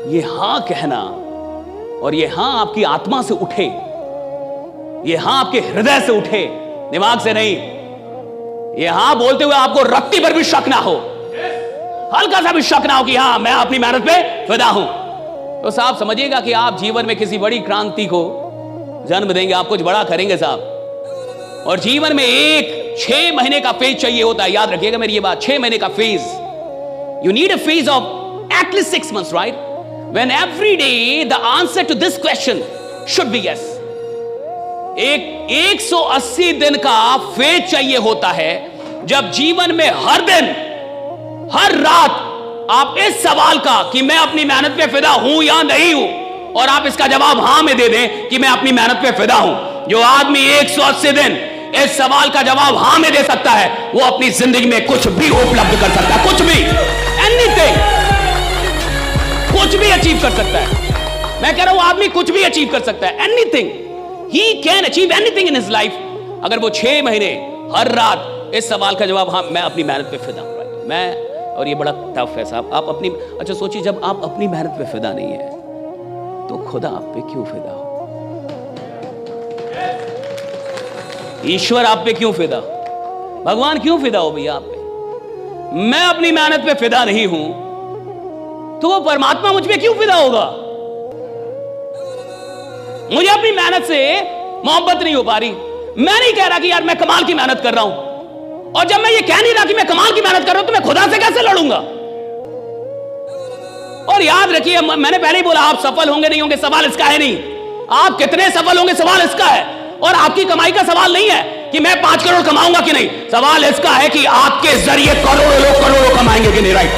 ये हां कहना और ये हां आपकी आत्मा से उठे, ये हां आपके हृदय से उठे, दिमाग से नहीं। ये हां बोलते हुए आपको रत्ती पर भी शक ना हो, हल्का सा भी शक ना हो कि हां मैं अपनी मेहनत पे फिदा हूं, तो साहब समझिएगा कि आप जीवन में किसी बड़ी क्रांति को जन्म देंगे, आप कुछ बड़ा करेंगे साहब। और जीवन में एक 6 महीने का फेज चाहिए होता है, याद रखिएगा मेरी ये बात, 6 महीने का phase. You need a phase of at least 6 months, right? When every day the answer to this question should be yes. एक 180 दिन का फेज चाहिए होता है, जब जीवन में हर दिन हर रात आप इस सवाल का कि मैं अपनी मेहनत पे फिदा हूं या नहीं हूं, और आप इसका जवाब हां में दे दें कि मैं अपनी मेहनत पे फिदा हूं। जो आदमी 180 दिन इस सवाल का जवाब हां में दे सकता है, वो अपनी जिंदगी में कुछ भी उपलब्ध कर सकता है, कुछ भी, एनीथिंग, कुछ भी अचीव कर सकता है। मैं कह रहा हूं आदमी कुछ भी अचीव कर सकता है, anything, he can achieve anything in his life, अगर वो 6 महीने हर रात इस सवाल का जवाब हां मैं अपनी मेहनत पे फिदा हूं, राइट? मैं, और ये बड़ा टफ है साहब, आप अपनी, अच्छा सोचिए, जब आप अपनी मेहनत पे फिदा नहीं है तो खुदा आप पे क्यों फिदा हो? ईश्वर आप पे क्यों फिदा, भगवान क्यों फिदा हो भैया आप पे? मैं अपनी मेहनत पे फिदा नहीं हूं तो वो परमात्मा मुझ पे क्यों फिदा होगा? मुझे अपनी मेहनत से मोहब्बत नहीं हो पा रही। मैं नहीं कह रहा कि यार मैं कमाल की मेहनत कर रहा हूं, और जब मैं ये कह नहीं रहा कि मैं कमाल की मेहनत कर रहा हूं तो मैं खुदा से कैसे लड़ूंगा? और याद रखिए, मैंने पहले ही बोला, आप सफल होंगे नहीं होंगे सवाल इसका है नहीं, आप कितने सफल होंगे सवाल इसका है। और आपकी कमाई का सवाल नहीं है कि मैं 5 करोड़ कमाऊंगा कि नहीं, सवाल इसका है कि आपके जरिए करोड़ों लोग करोड़ों कमाएंगे कि नहीं, राइट?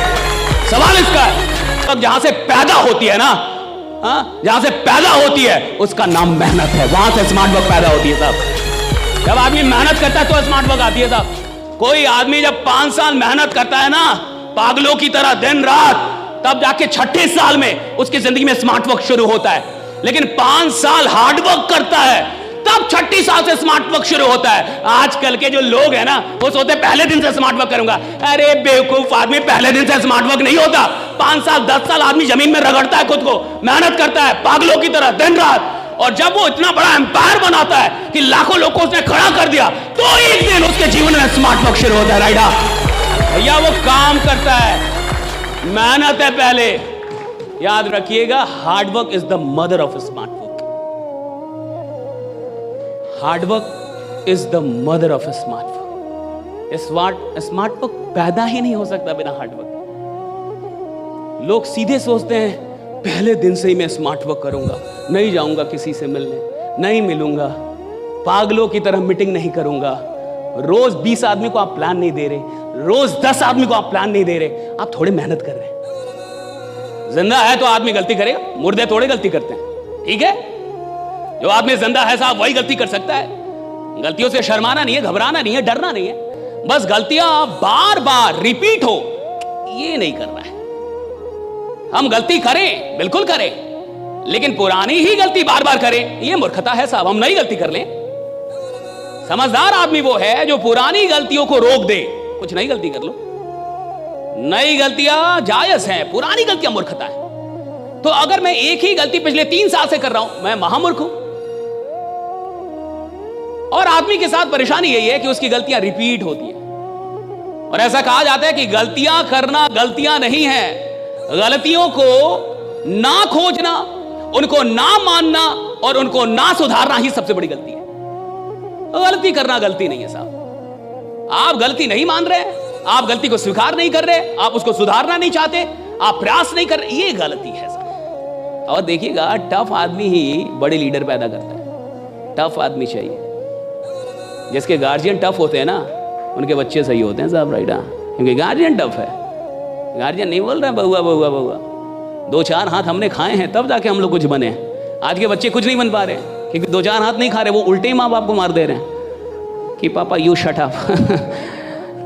सवाल इसका है। अब जहां से पैदा होती है ना, जहां से पैदा होती है उसका नाम मेहनत है, वहां से स्मार्ट वर्क पैदा होती है साहब। जब आदमी मेहनत करता है तो स्मार्ट वर्क आती है साहब। कोई आदमी जब 5 साल मेहनत करता है ना, पागलों की तरह दिन रात, तब जाके 6ठे साल में उसकी जिंदगी में स्मार्ट वर्क शुरू होता है। लेकिन 5 साल हार्ड वर्क करता है, तब 6ठी साल से स्मार्ट वर्क शुरू होता है। आजकल के जो लोग हैं ना, वो सोचते हैं पहले दिन से स्मार्ट वर्क करूंगा। अरे बेवकूफ आदमी, पहले दिन से स्मार्ट वर्क नहीं होता। 5 साल 10 साल आदमी जमीन में रगड़ता है, खुद को मेहनत करता है पागलों की तरह दिन रात, और जब वो इतना बड़ा एम्पायर बनाता है कि लाखों लोगों को उसने खड़ा कर दिया, तो एक दिन उसके जीवन में स्मार्ट वर्क शुरू होता है, राइडा भैया। वो काम करता है, मेहनत है पहले। याद रखिएगा, hard work is the mother of smart work. Hard work is the mother of smart work. Smart work पैदा ही नहीं हो सकता बिना हार्ड वर्क। लोग सीधे सोचते हैं पहले दिन से ही मैं स्मार्ट वर्क करूंगा, नहीं जाऊंगा किसी से मिलने, नहीं मिलूंगा, पागलों की तरह मीटिंग नहीं करूंगा। रोज 20 आदमी को आप प्लान नहीं दे रहे, रोज 10 आदमी को आप प्लान नहीं दे रहे, आप थोड़े मेहनत कर रहे हैं। जिंदा है तो आदमी गलती करेगा, मुर्दे थोड़े गलती करते हैं, ठीक है? जो आदमी जिंदा है साहब वही गलती कर सकता है। गलतियों से शर्माना नहीं है, घबराना नहीं है, डरना नहीं है, बस गलतियां बार बार रिपीट हो ये नहीं करना है। हम गलती करें, बिल्कुल करें, लेकिन पुरानी ही गलती बार बार करें ये मूर्खता है साहब। हम नई गलती कर लें। समझदार आदमी वो है जो पुरानी गलतियों को रोक दे, कुछ नई गलती कर लो। नई गलतियां जायज हैं, पुरानी गलतियां मूर्खता है। तो अगर मैं एक ही गलती पिछले 3 साल से कर रहा हूं, मैं महामूर्ख हूं। और आदमी के साथ परेशानी यही है कि उसकी गलतियां रिपीट होती हैं। और ऐसा कहा जाता है कि गलतियां करना गलतियां नहीं है, गलतियों को ना खोजना, उनको ना मानना और उनको ना सुधारना ही सबसे बड़ी गलती है। गलती करना गलती नहीं है साहब। आप गलती नहीं मान रहे, आप गलती को स्वीकार नहीं कर रहे, आप उसको सुधारना नहीं चाहते, आप प्रयास नहीं कर रहे, ये गलती है साहब। और देखिएगा, टफ आदमी ही बड़े लीडर पैदा करता है। टफ आदमी चाहिए। जिसके गार्जियन टफ होते हैं ना, उनके बच्चे सही होते हैं साहब, राइट? क्योंकि गार्जियन टफ है। गार्जियन नहीं बोल रहा बहुआ बहुआ बहुआ, 2-4 हाथ हमने खाए हैं तब जाके हम लोग कुछ बने। आज के बच्चे कुछ नहीं बन पा रहे हैं क्योंकि 2-4 हाथ नहीं खा रहे, वो उल्टे ही माँ बाप को मार दे रहे हैं कि पापा you shut up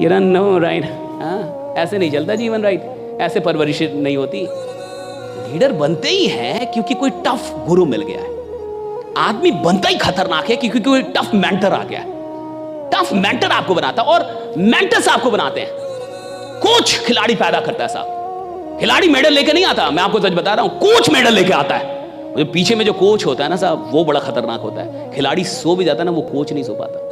you don't know, right? ऐसे नहीं चलता जीवन, राइट? ऐसे परवरिश नहीं होती। लीडर बनते ही है क्योंकि कोई टफ गुरु मिल गया है। आदमी बनता ही खतरनाक है क्योंकि कोई टफ मेंटर आ गया है। टफ मेंटर आपको बनाता है और मेंटर्स आपको बनाते हैं। कोच खिलाड़ी पैदा करता है साहब। खिलाड़ी मेडल लेके नहीं आता, मैं आपको सच बता रहा हूं, कोच मेडल लेके आता है। जो पीछे में जो कोच होता है ना साहब, वो बड़ा खतरनाक होता है। खिलाड़ी सो भी जाता है ना, वो कोच नहीं सो पाता।